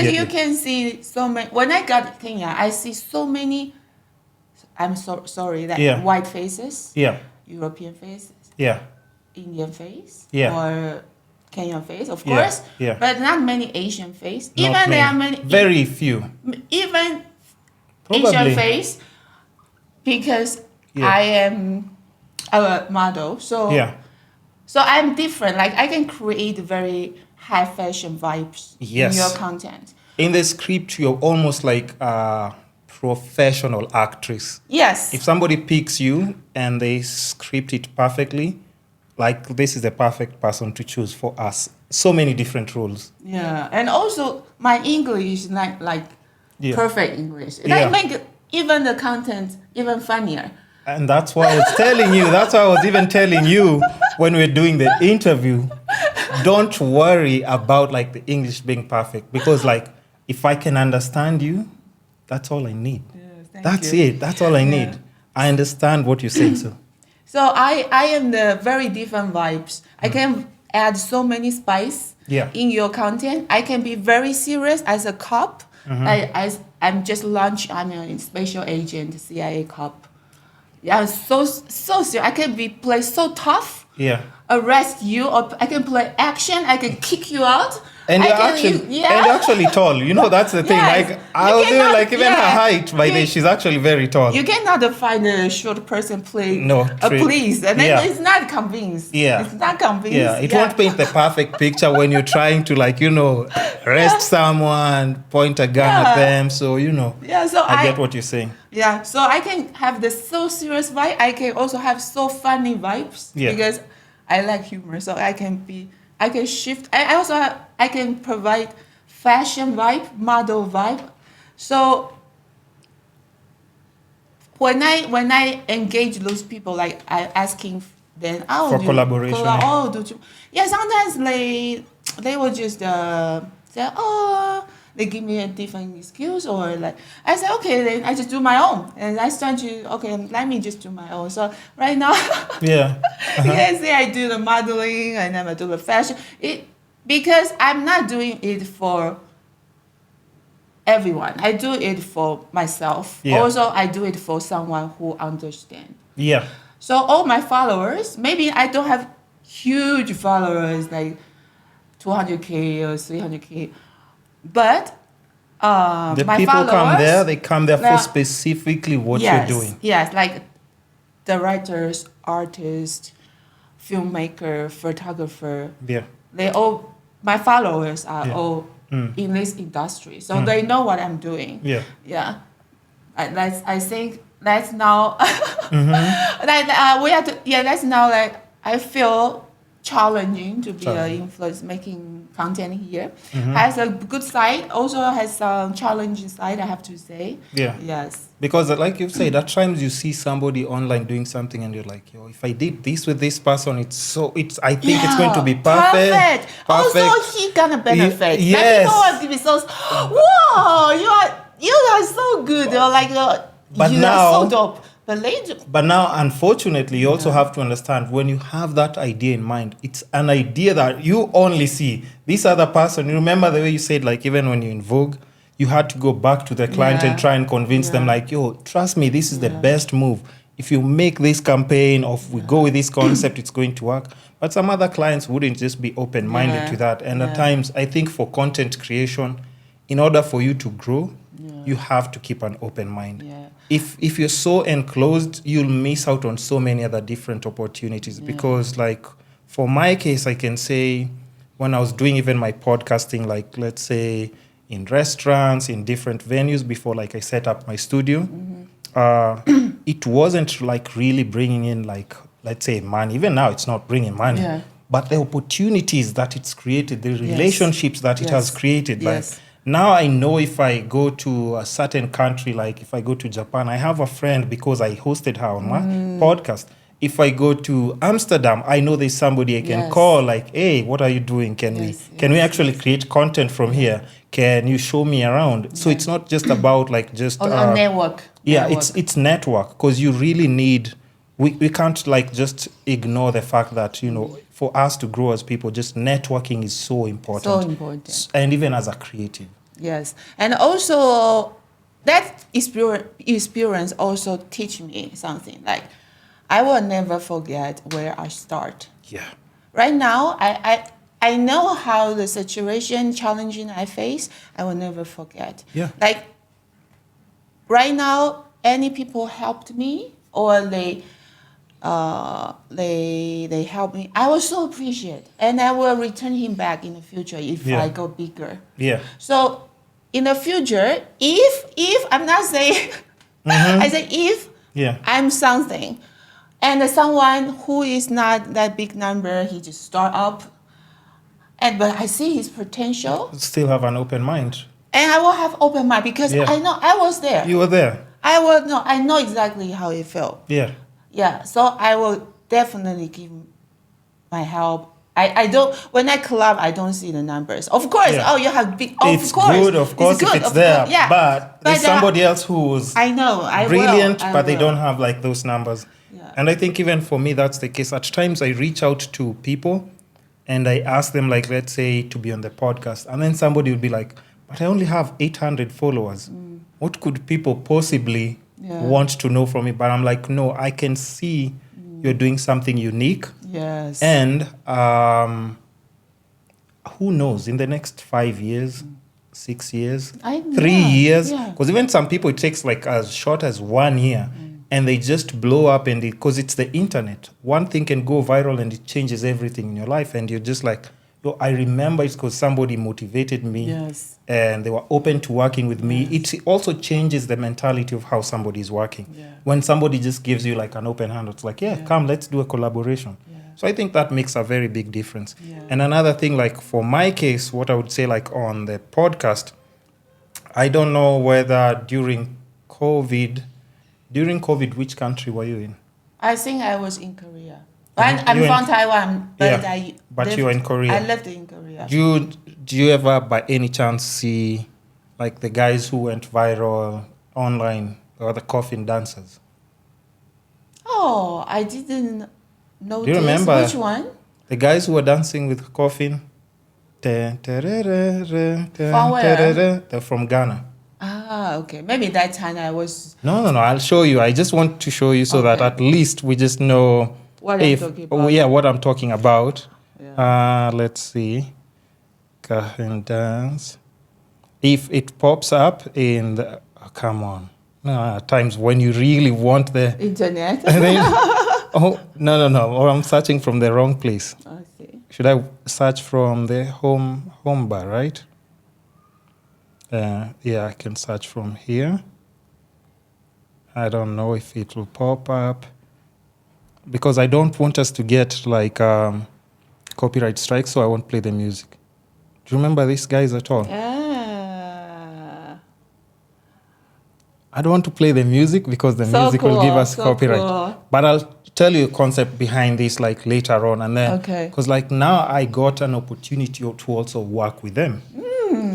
You can see so many. When I got to Kenya, I see so many. I'm so sorry that white faces. Yeah. European faces. Yeah. Indian face. Yeah. Or Kenyan face, of course. Yeah. But not many Asian face. Not Even many. there are many. Very few. Even Probably. Asian face, because I am a model. So I'm different. Like I can create very high fashion vibes in your content. In the script, you're almost like a professional actress. Yes. If somebody picks you and they script it perfectly, like this is the perfect person to choose for us. So many different roles. Yeah, and also my English is not like perfect English. That make even the content even funnier. And that's why I was telling you. That's why I was even telling you when we were doing the interview. Don't worry about like the English being perfect, because like if I can understand you, that's all I need. That's it. That's all I need. I understand what you're saying. So I am the very different vibes. I can add so many spice in your content. I can be very serious as a cop. I'm just launched. I'm a special agent, CIA cop. Yeah, so serious. I can play so tough. Yeah. Arrest you, or I can play action. I can kick you out. And you're actually tall. You know, that's the thing. Like I was even like even her height by then, she's actually very tall. You cannot find a short person play a police, and then it's not convinced. Yeah, it's not convinced. Yeah, it won't paint the perfect picture when you're trying to like arrest someone, point a gun at them. So so I get what you're saying. Yeah, so I can have the so serious vibe. I can also have so funny vibes because I like humor. So I can shift. I can provide fashion vibe, model vibe. So when I engage those people, like I asking them for collaboration. Sometimes they will just say, they give me a different excuse, or like I say, okay, then I just do my own, and I start to let me just do my own. So right now, you can say I do the modeling and then I do the fashion. Because I'm not doing it for everyone. I do it for myself. Yeah. Also, I do it for someone who understands. Yeah. So all my followers, maybe I don't have huge followers like 200K or 300K, but the my people followers, they come there for specifically what you're doing. Yes, like the writers, artists, filmmaker, photographer. Yeah. My followers are all in this industry, so they know what I'm doing. Yeah. Yeah. I think that's now. We have to. Yeah, that's now like I feel challenging to be an influencer making content here. Has a good side, also has some challenging side, I have to say. Yeah. Yes. Because like you've said, at times you see somebody online doing something and you're like, if I did this with this person, I think it's going to be perfect. Also, he gonna benefit. Yes. People are giving so, whoa, you are so good. You're like, you are so dope. But now, unfortunately, you also have to understand, when you have that idea in mind, it's an idea that you only see. This other person, you remember the way you said, like, even when you're in Vogue, you had to go back to the client and try and convince them, like, trust me, this is the best move. If you make this campaign, or if we go with this concept, it's going to work. But some other clients wouldn't just be open-minded to that. And at times, I think for content creation, in order for you to grow, you have to keep an open mind. Yeah. If you're so enclosed, you'll miss out on so many other different opportunities. Because, like, for my case, I can say when I was doing even my podcasting, like, let's say in restaurants, in different venues before, like, I set up my studio, it wasn't, like, really bringing in, like, let's say money. Even now, it's not bringing money. Yeah. But the opportunities that it's created, the relationships that it has created, like, now I know if I go to a certain country, like if I go to Japan, I have a friend because I hosted her on my podcast. If I go to Amsterdam, I know there's somebody I can call, like, hey, what are you doing? Can we actually create content from here? Can you show me around? So it's not just about like just a network. Yeah, it's network, because you really need. We can't like just ignore the fact that, for us to grow as people, just networking is so important. So important. And even as a creative. Yes. And also that experience also teach me something. Like I will never forget where I start. Yeah. Right now, I know how the situation challenging I face. I will never forget. Yeah. Like right now, any people helped me or they helped me. I will so appreciate, and I will return him back in the future if Yeah. I go bigger. Yeah. So in the future, if I'm not saying, I say if Yeah. I'm something, and someone who is not that big number, he just start up, but I see his potential, Still have an open mind. and I will have open mind because Yeah. I know I was there. You were there. I know exactly how it felt. Yeah. Yeah, so I will definitely give my help. I don't, when I collab, I don't see the numbers. Of course, Yeah. oh, you have big, of It's course. good, of course, if it's there. Yeah. But there's somebody else who's I know, brilliant, I but they will. don't have like those numbers. Yeah. And I think even for me, that's the case. At times I reach out to people and I ask them, like, let's say, to be on the podcast. And then somebody will be like, but I only have 800 followers. What could people possibly want to know from me? But I'm like, no, I can see you're doing something unique. Yes. And who knows, in the next 5 years, 6 years, 3 years, because even some people, it takes like as short as 1 year and they just blow up, and because it's the internet, one thing can go viral and it changes everything in your life, and you're just like, yo, I remember it's because somebody motivated me and they were open to working with me. It also changes the mentality of how somebody is working. When somebody just gives you like an open hand, it's like, come, let's do a collaboration. So I think that makes a very big difference. And another thing, like for my case, what I would say, like on the podcast, I don't know whether during COVID, which country were you in? I think I was in Korea. I'm from Taiwan, but you were in Korea. I lived in Korea. Do you ever, by any chance, see like the guys who went viral online, or the coffin dancers? Oh, I didn't notice. Do you remember which one? The guys who were dancing with coffin. From where? They're from Ghana. Ah, okay. Maybe that time I was. No. I'll show you. I just want to show you so that at least we just know what I'm talking about. What I'm talking about. Let's see. Coffin dance. If it pops up in the... Oh, come on. No, at times when you really want the... Internet? Oh, no. Or I'm searching from the wrong place. Okay. Should I search from the home bar, right? I can search from here. I don't know if it will pop up, because I don't want us to get like copyright strikes, so I won't play the music. Do you remember these guys at all? I don't want to play the music because the music will give us copyright. Cool. But I'll tell you a concept behind this like later on, and then because like now I got an opportunity to also work with them.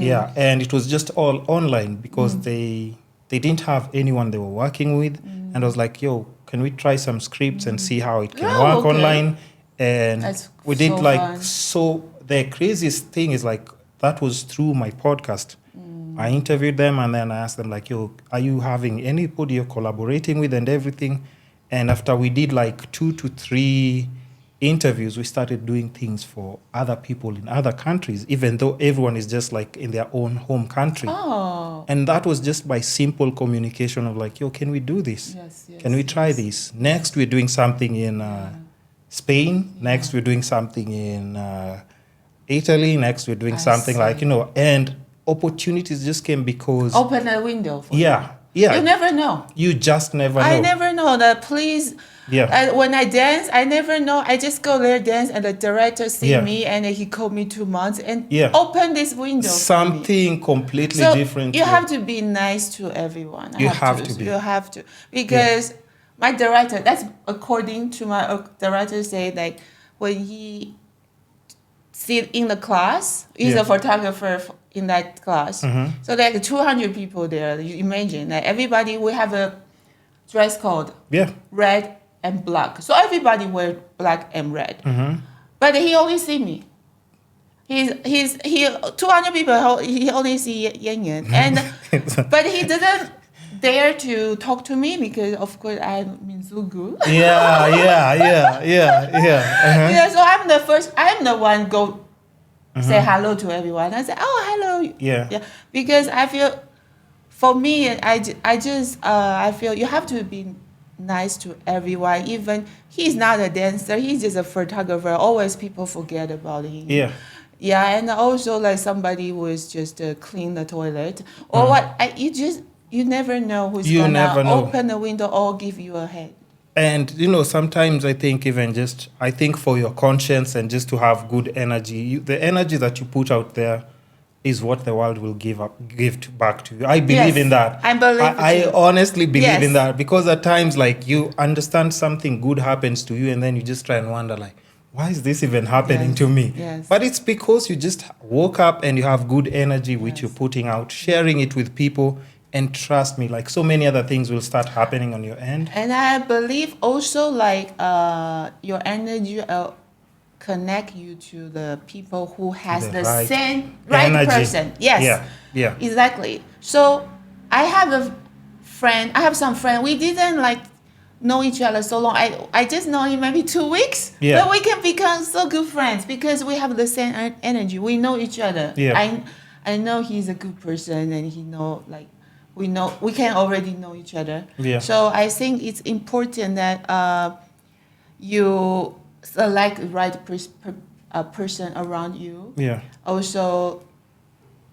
Yeah, and it was just all online because they didn't have anyone they were working with, and I was like, yo, can we try some scripts and see how it can work online? And we did so like fun. So the craziest thing is like that was through my podcast. I interviewed them and then I asked them like, yo, are you having anybody you're collaborating with and everything? And after we did like 2 to 3 interviews, we started doing things for other people in other countries, even though everyone is just like in their own home country. And that was just by simple communication of like, yo, can we do this? Can we try this? Next, we're doing something in Spain. Next, we're doing something in Italy. Next, we're doing something like, and opportunities just came because... Open a window for you. Yeah. You never know. You just never know. I never know that. Please. Yeah. When I dance, I never know. I just go there dance, and the director see me, and he called me 2 months and open this window. Something completely different. You have to be nice to everyone. You have to be. You have to, because my director. That's according to my director. Say like when he sit in the class, he's a photographer in that class. So like 200 people there. You imagine like everybody, we have a dress code. Red and black. So everybody wear black and red. But he only see me. he 200 people he only see Yenyen, and but he didn't dare to talk to me because of course I'm Minzugu. Yeah. Yeah, so I'm the one go say hello to everyone. I say, oh, hello. Yeah. Because I feel, for me, I feel you have to be nice to everyone. Even he's not a dancer, he's just a photographer. Always people forget about him. Yeah. Yeah, and also like somebody who is just clean the toilet or what. You never know who's You gonna never know. open the window or give you a hand. And sometimes I think I think for your conscience and just to have good energy, the energy that you put out there is what the world will give back to you. I believe in that. I honestly believe in that, because at times like you understand something good happens to you and then you just try and wonder like, why is this even happening to me? Yes. But it's because you just woke up and you have good energy which you're putting out, sharing it with people. And trust me, like so many other things will start happening on your end. And I believe also like your energy connect you to the people who has the same right energy. person. Yes. Yeah. Exactly. So I have some friend. We didn't like know each other so long. I just know him maybe 2 weeks. Yeah. But we can become so good friends because we have the same energy. We know each other. Yeah. I know he's a good person and he know like we can already know each other. Yeah. So I think it's important that you select the right person around you. Yeah. Also,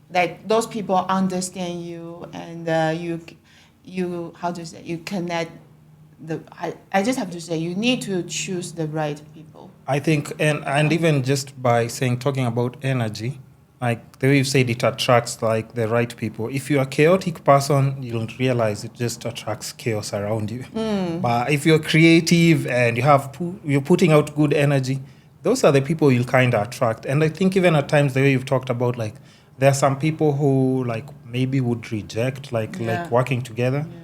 that those people understand you and you how to say you connect. I just have to say you need to choose the right people. I think and even just by talking about energy. Like the way you said, it attracts like the right people. If you're a chaotic person, you'll realize it just attracts chaos around you. But if you're creative and you're putting out good energy, those are the people you'll kind of attract. And I think even at times the way you've talked about, like there are some people who like maybe would reject like working together. Yeah.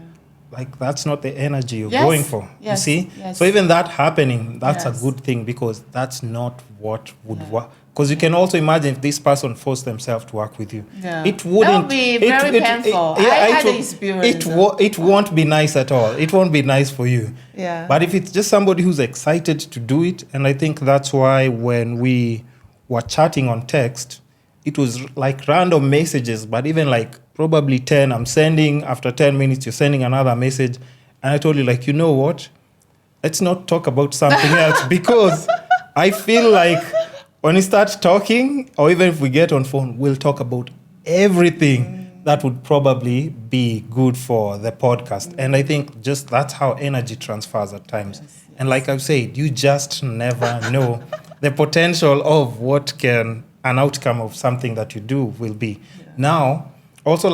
Like that's not the energy you're going for. You see? Yes. So even that happening, that's a good thing because that's not what would work. Because you can also imagine if this person forced themselves to work with you. Yeah. It wouldn't. That would be very painful. I had the experience. It won't be nice at all. It won't be nice for you. Yeah. But if it's just somebody who's excited to do it, and I think that's why when we were chatting on text, it was like random messages, but even like probably 10, I'm sending, after 10 minutes, you're sending another message. And I told you like, you know what? Let's not talk about something else because I feel like when we start talking, or even if we get on phone, we'll talk about everything that would probably be good for the podcast. And I think just that's how energy transfers at times. Yes. And like I've said, you just never know the potential of what an outcome of something that you do will be. Yeah. Now, also like